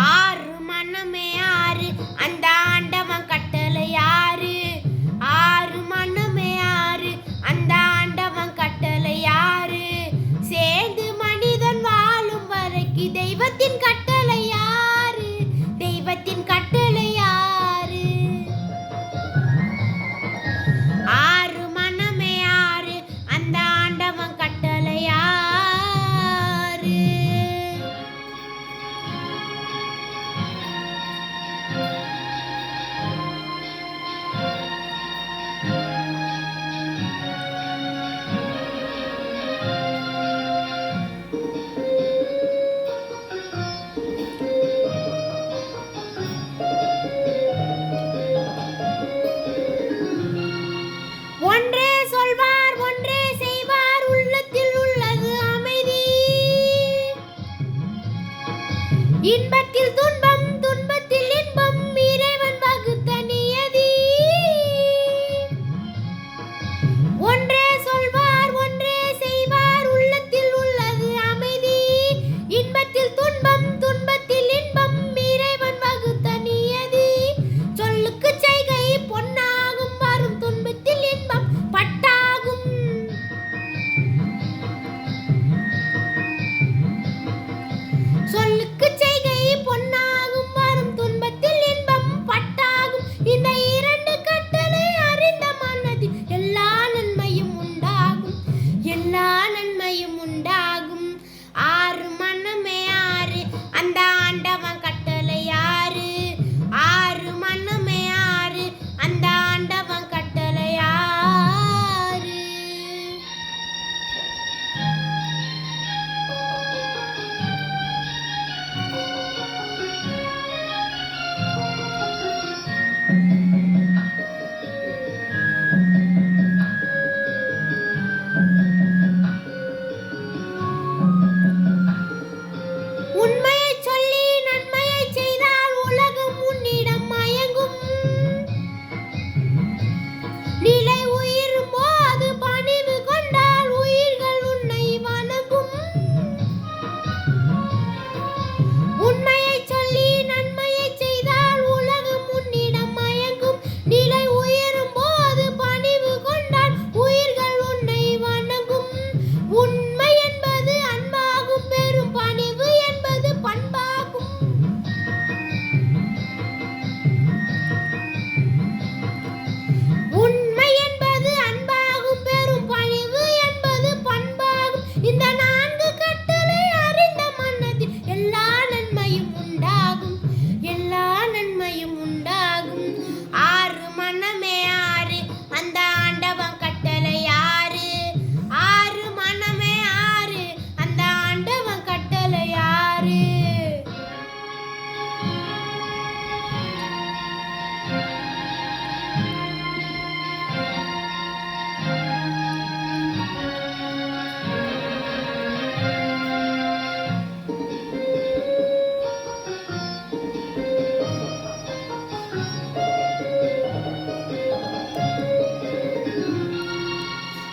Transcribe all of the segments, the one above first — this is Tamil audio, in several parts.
ஆறு மனமே ஆறு அந்த ஆண்டவன் கட்டளை யாரு? ஆறு மனமே ஆறு அந்த ஆண்டவன் கட்டளை யாரு? சேர்ந்து மனிதன் வாழும் வரைக்கு தெய்வத்தின் கட்டளை யாரு? தெய்வத்தின் கட்டளை யாரு? ஆறு மனமே ஆறு அந்த ஆண்டவன் கட்டளை யாரு? ஒன்றே சொல்வார் ஒன்றே செய்வார் உள்ளத்தில் உள்ளது அமைதி. இன்பத்தில் துன்பம் துன்பத்தில் இன்பம் இறைவன் வகுத்த நியதி. ஒன்றே சொல்வார் ஒன்றே செய்வார் உள்ளத்தில் உள்ளது அமைதி. இன்பத்தில் துன்பம் துன்பத்தில் இன்பம் இறைவன் வகுத்த நியதி. சொல்லுக்கு செய்கை பொன்னாகும் வரும் துன்பத்தில் இன்பம் பட்டாகும். சொல்லுக்கு செய்கை பொன்னாகும் வரும் துன்பத்தில் இன்பம் பட்டாகும். இந்த இரண்டு கட்டளை அறிந்த மனதில் எல்லா நன்மையும் உண்டாகும். எல்லா நன்மையும் உண்டாகும். ஆறு மனமே ஆறு அந்த ஆண்டவன் கட்டளை யாரு? ஆறு மனமே ஆறு அந்த ஆண்டவன் கட்டளை யாரு? உண்மையை சொல்லி நன்மையை செய்தால் உலகம் உன்னிடம் மயங்கும். நிலை உயிரும் போது பணிவு கொண்டால் உயிர்கள் உன்னை வணங்கும். உண்மையை சொல்லி நன்மையை செய்தால் உலகம் உன்னிடம் மயங்கும். நிலை உயரும் போது பணிவு கொண்டால் உயிர்கள் உன்னை வணங்கும். உண்மை என்பது அன்பாகும் பெரும் பணிவு என்பது பண்பாகும். உண்மை என்பது அன்பாகும் பெரும் பணிவு என்பது பண்பாகும். இந்த நான்கு கட்டளை அறிந்த மனதில் எல்லா நன்மையும் உண்டாகும். எல்லா நன்மையும் உண்டாகும். ஆறு மனமே ஆறு அந்த ஆண்டவன் கட்டளை யாரு? ஆறு மனமே ஆறு அந்த ஆண்டவன் கட்டளை யாரு?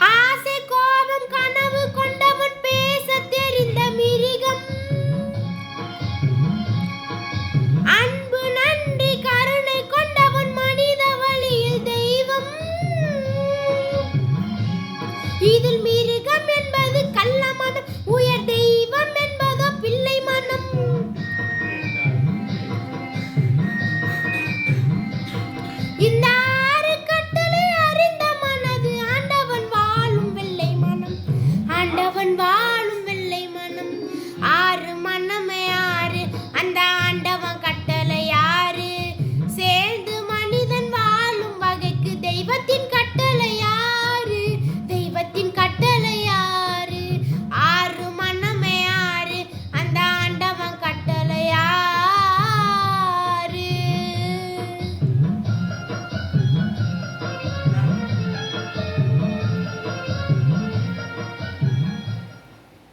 ஆசை கோபம் கனவு கொண்டவன் பேசத் தெரிந்த மிருகம். அன்பு நன்றி கருணை கொண்டவன் மனித வழியில் தெய்வம். இதில் மிருகம் என்பது கள்ள மனம், உயர் தெய்வம் என்பதோ பிள்ளை மனம். இந்த ஆறு கட்டளை அறிந்த மனது ஆண்டவன் வாழும் வெள்ளை மனம். ஆண்டவன் வாழும் வெள்ளை மனம். ஆறு மனமே ஆறு அந்த ஆண்டவன் கட்டளை யாரு? சேர்ந்து மனிதன் வாழும் வகைக்கு தெய்வத்தின் கட்டளை யாரு? தெய்வத்தின் கட்டளை யாரு?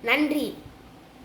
நன்றி.